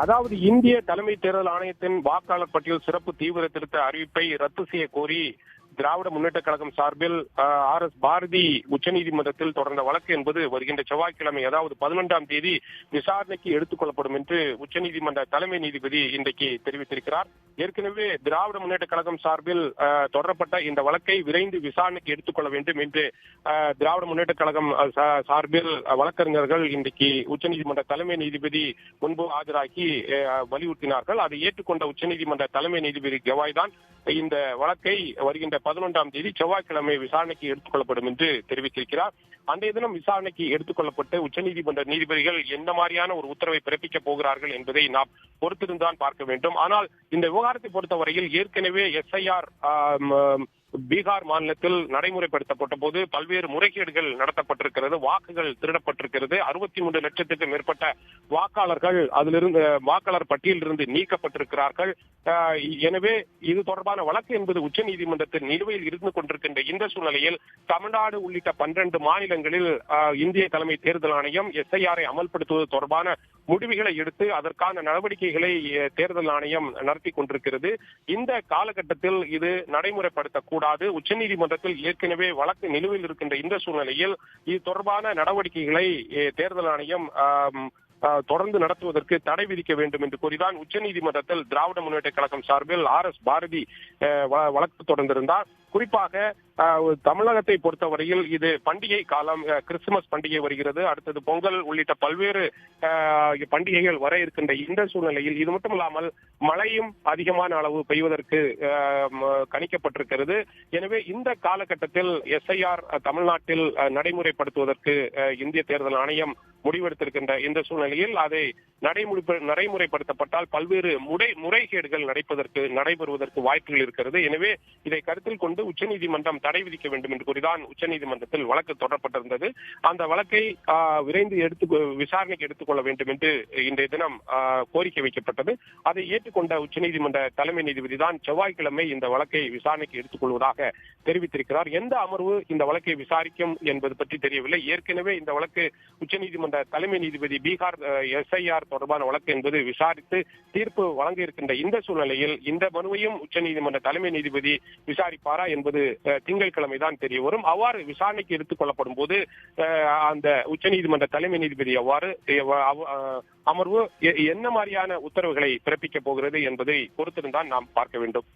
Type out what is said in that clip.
அதாவது இந்திய தலைமை தேர்தல் ஆணையத்தின் வாக்காளர் பட்டியல் சிறப்பு தீவிர திருத்த அறிவிப்பை ரத்து செய்ய கோரி திராவிட முன்னேற்ற கழகம் சார்பில் RS பாரதி உச்சநீதிமன்றத்தில் தொடர்ந்த வழக்கு என்பது வருகின்ற செவ்வாய்க்கிழமை அதாவது 11ஆம் தேதி விசாரணைக்கு எடுத்துக் கொள்ளப்படும் என்று உச்சநீதிமன்ற தலைமை நீதிபதி இன்றைக்கு தெரிவித்திருக்கிறார். ஏற்கனவே திராவிட முன்னேற்ற கழகம் சார்பில் தொடரப்பட்ட இந்த வழக்கை விரைந்து விசாரணைக்கு எடுத்துக் கொள்ள வேண்டும் என்று திராவிட முன்னேற்ற கழகம் சார்பில் வழக்கறிஞர்கள் இன்றைக்கு உச்சநீதிமன்ற தலைமை நீதிபதி முன்பு ஆஜராகி வலியுறுத்தினார்கள். அதை ஏற்றுக்கொண்ட உச்சநீதிமன்ற தலைமை நீதிபதி கவாய் தான் இந்த வழக்கை வருகின்ற 11ஆம் தேதி செவ்வாய்க்கிழமை விசாரணைக்கு எடுத்துக் கொள்ளப்படும் என்று தெரிவித்திருக்கிறார். அன்றைய தினம் விசாரணைக்கு எடுத்துக் கொள்ளப்பட்டு உச்சநீதிமன்ற நீதிபதிகள் எந்த மாதிரியான ஒரு உத்தரவை பிறப்பிக்கப் போகிறார்கள் என்பதை நாம் பொறுத்திருந்தான் பார்க்க வேண்டும். ஆனால் இந்த விவகாரத்தை பொறுத்தவரையில் ஏற்கனவே SIR பீகார் மாநிலத்தில் நடைமுறைப்படுத்தப்பட்ட போது பல்வேறு முறைகேடுகள் நடத்தப்பட்டிருக்கிறது, வாக்குகள் திருடப்பட்டிருக்கிறது, 63 லட்சத்துக்கும் மேற்பட்ட வாக்காளர்கள் அதிலிருந்து வாக்காளர் பட்டியலிருந்து நீக்கப்பட்டிருக்கிறார்கள். எனவே இது தொடர்பான வழக்கு என்பது உச்சநீதிமன்றத்தில் நிலுவையில் இருந்து கொண்டிருக்கின்ற இந்த சூழ்நிலையில் தமிழ்நாடு உள்ளிட்ட 12 மாநிலங்களில் இந்திய தலைமை தேர்தல் ஆணையம் SIR-ஐ அமல்படுத்துவது தொடர்பான முடிவுகளை எடுத்து அதற்கான நடவடிக்கைகளை தேர்தல் ஆணையம் நடத்தி கொண்டிருக்கிறது. இந்த காலகட்டத்தில் இது நடைமுறைப்படுத்தக்கூடாது. உச்சநீதிமன்றத்தில் ஏற்கனவே வழக்கு நிலுவையில் இருக்கின்ற இந்த சூழ்நிலையில் இது தொடர்பான நடவடிக்கைகளை தேர்தல் ஆணையம் தொடர்ந்து நடத்துவதற்கு தடை விதிக்க வேண்டும் என்று கூறிதான் உச்சநீதிமன்றத்தில் திராவிட முன்னேற்ற கழகம் சார்பில் RS பாரதி வழக்கு தொடர்ந்திருந்தார். குறிப்பாக தமிழகத்தை பொறுத்தவரையில் இது பண்டிகை காலம், கிறிஸ்துமஸ் பண்டிகை வருகிறது, அடுத்தது பொங்கல் உள்ளிட்ட பல்வேறு பண்டிகைகள் வர இருக்கின்ற இந்த சூழ்நிலையில் இது மட்டுமல்லாமல் மழையும் அதிகமான அளவு பெய்வதற்கு கணிக்கப்பட்டிருக்கிறது. எனவே இந்த காலகட்டத்தில் SIR தமிழ்நாட்டில் நடைமுறைப்படுத்துவதற்கு இந்திய தேர்தல் ஆணையம் முடிவெடுத்திருக்கின்ற இந்த சூழ்நிலையில் அதை நடைமுறைப்படுத்தப்பட்டால் பல்வேறு முறைகேடுகள் நடைபெறுவதற்கு வாய்ப்புகள் இருக்கிறது. எனவே இதை கருத்தில் கொண்டு உச்சநீதிமன்றம் தடை விதிக்க வேண்டும் என்று கூறிதான் உச்சநீதிமன்றத்தில் வழக்கு தொடரப்பட்டிருந்தது. அந்த வழக்கை விரைந்து விசாரணைக்கு எடுத்துக்கொள்ள வேண்டும் என்று இன்றைய தினம் கோரிக்கை வைக்கப்பட்டது. அதை ஏற்றுக்கொண்ட உச்சநீதிமன்ற தலைமை நீதிபதி தான் செவ்வாய்க்கிழமை இந்த வழக்கை விசாரணைக்கு எடுத்துக் கொள்வதாக தெரிவித்திருக்கிறார். எந்த அமர்வு இந்த வழக்கை விசாரிக்கும் என்பது பற்றி தெரியவில்லை. ஏற்கனவே இந்த வழக்கு உச்சநீதிமன்ற தலைமை நீதிபதி பீகார் SIR தொடர்பான வழக்கு என்பது விசாரித்து தீர்ப்பு வழங்க இருக்கின்ற இந்த சூழ்நிலையில் இந்த மனுவையும் உச்சநீதிமன்ற தலைமை நீதிபதி விசாரிப்பாரா என்பது திங்கட்கிழமை தான் தெரிய வரும். அவ்வாறு விசாரணைக்கு எடுத்துக் கொள்ளப்படும் போது அந்த உச்சநீதிமன்ற தலைமை நீதிபதி அமர்வு என்ன மாதிரியான உத்தரவுகளை பிறப்பிக்கப் போகிறது என்பதை பொறுத்திருந்தான் நாம் பார்க்க வேண்டும்.